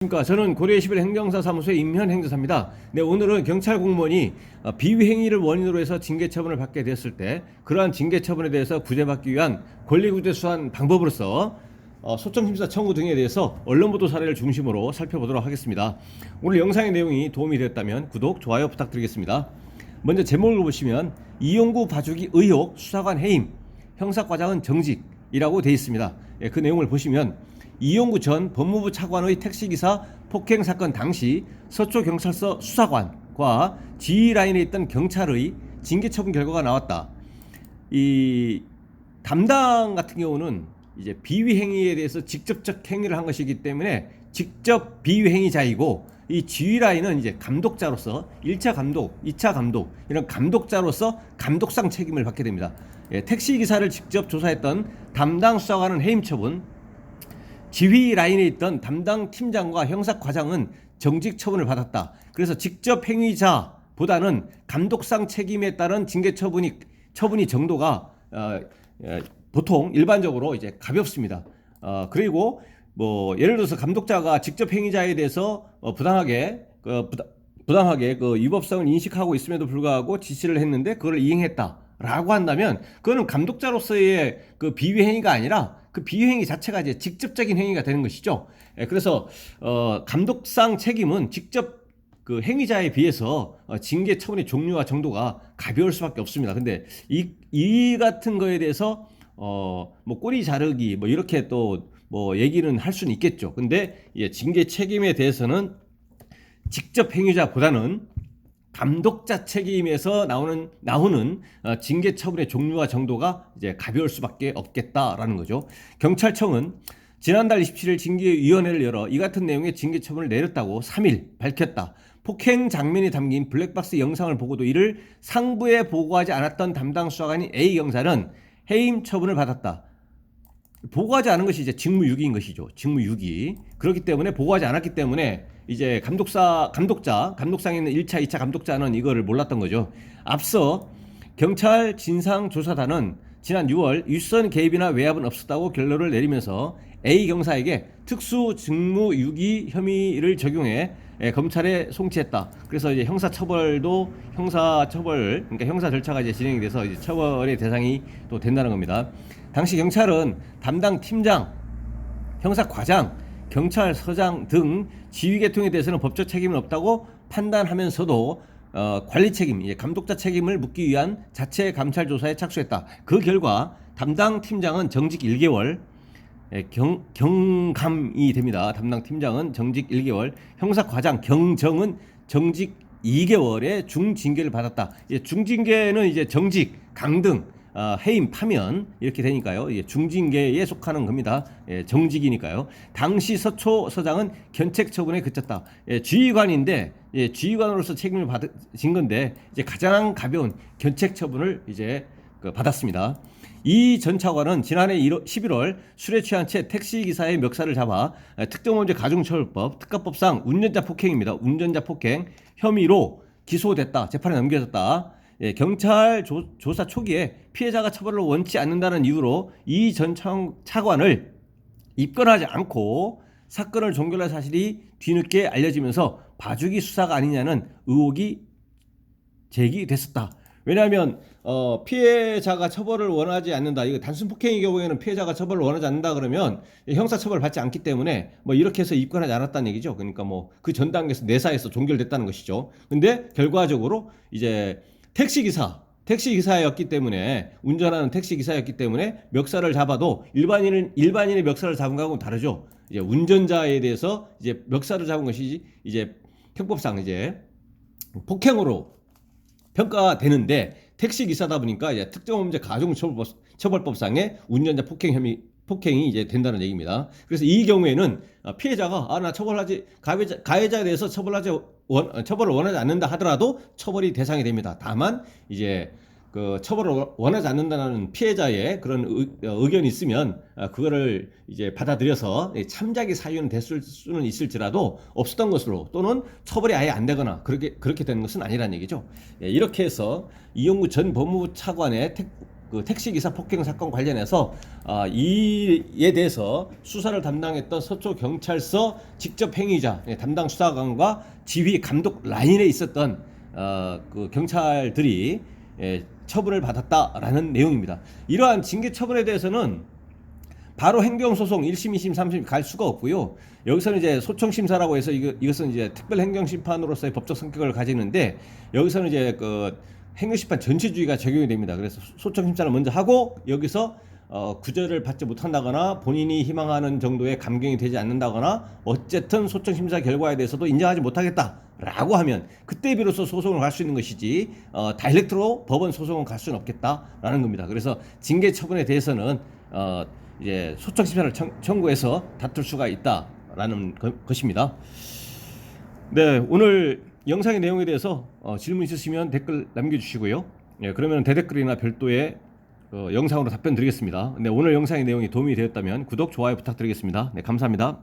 그러니까 저는 고려 11 행정사 사무소의 임현 행정사입니다. 네, 오늘은 경찰 공무원이 비위 행위를 원인으로 해서 징계 처분을 받게 되었을 때 그러한 징계 처분에 대해서 구제받기 위한 권리구제 수한 방법으로서 소청 심사 청구 등에 대해서 언론 보도 사례를 중심으로 살펴보도록 하겠습니다. 오늘 영상의 내용이 도움이 되었다면 구독, 좋아요 부탁드리겠습니다. 먼저 제목을 보시면 이용구 봐주기 의혹 수사관 해임, 형사과장은 정직이라고 되어 있습니다. 그 내용을 보시면 이용구 전 법무부 차관의 택시기사 폭행 사건 당시 서초경찰서 수사관과 지휘라인에 있던 경찰의 징계 처분 결과가 나왔다. 이 담당 같은 경우는 이제 비위 행위에 대해서 직접적 행위를 한 것이기 때문에 직접 비위 행위자이고, 이 지휘라인은 이제 감독자로서 1차 감독, 2차 감독 이런 감독자로서 감독상 책임을 받게 됩니다. 택시기사를 직접 조사했던 담당 수사관은 해임 처분, 지휘 라인에 있던 담당 팀장과 형사과장은 정직 처분을 받았다. 그래서 직접 행위자보다는 감독상 책임에 따른 징계 처분이 정도가 보통 일반적으로 이제 가볍습니다. 그리고 뭐 예를 들어서 감독자가 직접 행위자에 대해서 부당하게 위법성을 인식하고 있음에도 불구하고 지시를 했는데 그걸 이행했다라고 한다면 그거는 감독자로서의 그 비위 행위가 아니라 그 비위 행위 자체가 이제 직접적인 행위가 되는 것이죠. 그래서 감독상 책임은 직접 그 행위자에 비해서 징계 처분의 종류와 정도가 가벼울 수밖에 없습니다. 근데 이 같은 거에 대해서 뭐 꼬리 자르기 뭐 이렇게 또 뭐 얘기는 할 수는 있겠죠. 근데 징계 책임에 대해서는 직접 행위자보다는 감독자 책임에서 나오는 징계 처분의 종류와 정도가 이제 가벼울 수밖에 없겠다라는 거죠. 경찰청은 지난달 27일 징계위원회를 열어 이 같은 내용의 징계 처분을 내렸다고 3일 밝혔다. 폭행 장면이 담긴 블랙박스 영상을 보고도 이를 상부에 보고하지 않았던 담당 수사관인 A 경사는 해임 처분을 받았다. 보고하지 않은 것이 이제 직무유기인 것이죠. 직무유기. 그렇기 때문에 보고하지 않았기 때문에 이제 감독상에 있는 1차, 2차 감독자는 이거를 몰랐던 거죠. 앞서 경찰 진상조사단은 지난 6월 윗선 개입이나 외압은 없었다고 결론을 내리면서 A 경사에게 특수 직무유기 혐의를 적용해 검찰에 송치했다. 그래서 이제 그러니까 형사 절차가 이제 진행이 돼서 이제 처벌의 대상이 또 된다는 겁니다. 당시 경찰은 담당 팀장, 형사과장, 경찰서장 등 지휘계통에 대해서는 법적 책임은 없다고 판단하면서도 관리 책임, 감독자 책임을 묻기 위한 자체 감찰 조사에 착수했다. 그 결과 담당 팀장은 정직 1개월, 경감이 됩니다. 담당 팀장은 정직 1개월, 형사과장 경정은 정직 2개월의 중징계를 받았다. 중징계는 이제 정직, 강등, 해임, 파면 이렇게 되니까요. 중징계에 속하는 겁니다. 정직이니까요. 당시 서초서장은 견책 처분에 그쳤다. 지휘관인데 지휘관으로서 책임을 받은 건데 이제 가장 가벼운 견책 처분을 이제 받았습니다. 이 전 차관은 지난해 11월 술에 취한 채 택시기사의 멱살을 잡아 특정범죄 가중처벌법 특가법상 운전자 폭행입니다. 운전자 폭행 혐의로 기소됐다. 재판에 넘겨졌다. 경찰 조사 초기에 피해자가 처벌을 원치 않는다는 이유로 이 전 차관을 입건하지 않고 사건을 종결할 사실이 뒤늦게 알려지면서 봐주기 수사가 아니냐는 의혹이 제기됐었다. 왜냐하면 피해자가 처벌을 원하지 않는다. 이거 단순 폭행의 경우에는 피해자가 처벌을 원하지 않는다 그러면 형사처벌을 받지 않기 때문에 뭐 이렇게 해서 입건하지 않았다는 얘기죠. 그러니까 뭐 그 전 단계에서 내사에서 종결됐다는 것이죠. 근데 결과적으로 이제 택시기사였기 때문에, 운전하는 택시기사였기 때문에 멱살을 잡아도 일반인의 멱살을 잡은 거하고는 다르죠. 이제 운전자에 대해서 이제 멱살을 잡은 것이 이제 형법상 이제 폭행으로 평가되는데, 택시기사다 보니까 이제 특정범죄 가중처벌법상의 운전자 폭행이 이제 된다는 얘기입니다. 그래서 이 경우에는 피해자가 나 가해자에 대해서 처벌을 원하지 않는다 하더라도 처벌이 대상이 됩니다. 다만 이제 그 처벌을 원하지 않는다는 피해자의 그런 의견이 있으면 그거를 이제 받아들여서 참작의 사유는 됐을 수는 있을지라도 없었던 것으로, 또는 처벌이 아예 안 되거나 그렇게 되는 것은 아니라는 얘기죠. 이렇게 해서 이용구 전 법무부 차관의 그 택시기사 폭행 사건 관련해서 이에 대해서 수사를 담당했던 서초경찰서 직접 행위자 담당 수사관과 지휘 감독 라인에 있었던 그 경찰들이 처분을 받았다라는 내용입니다. 이러한 징계 처분에 대해서는 바로 행정소송 1심, 2심, 3심 갈 수가 없고요. 여기서는 이제 소청심사라고 해서 이것은 이제 특별행정심판으로서의 법적 성격을 가지는데, 여기서는 이제 그 행정심판 전체주의가 적용이 됩니다. 그래서 소청심사를 먼저 하고 여기서 구제를 받지 못한다거나 본인이 희망하는 정도의 감경이 되지 않는다거나 어쨌든 소청심사 결과에 대해서도 인정하지 못하겠다라고 하면 그때 비로소 소송을 갈 수 있는 것이지 다이렉트로 법원 소송을 갈 수는 없겠다라는 겁니다. 그래서 징계 처분에 대해서는 이제 소청심사를 청구해서 다툴 수가 있다라는 것입니다. 네, 오늘 영상의 내용에 대해서 질문 있으시면 댓글 남겨주시고요. 예, 그러면 대댓글이나 별도의 영상으로 답변 드리겠습니다. 네, 오늘 영상의 내용이 도움이 되었다면 구독, 좋아요 부탁드리겠습니다. 네, 감사합니다.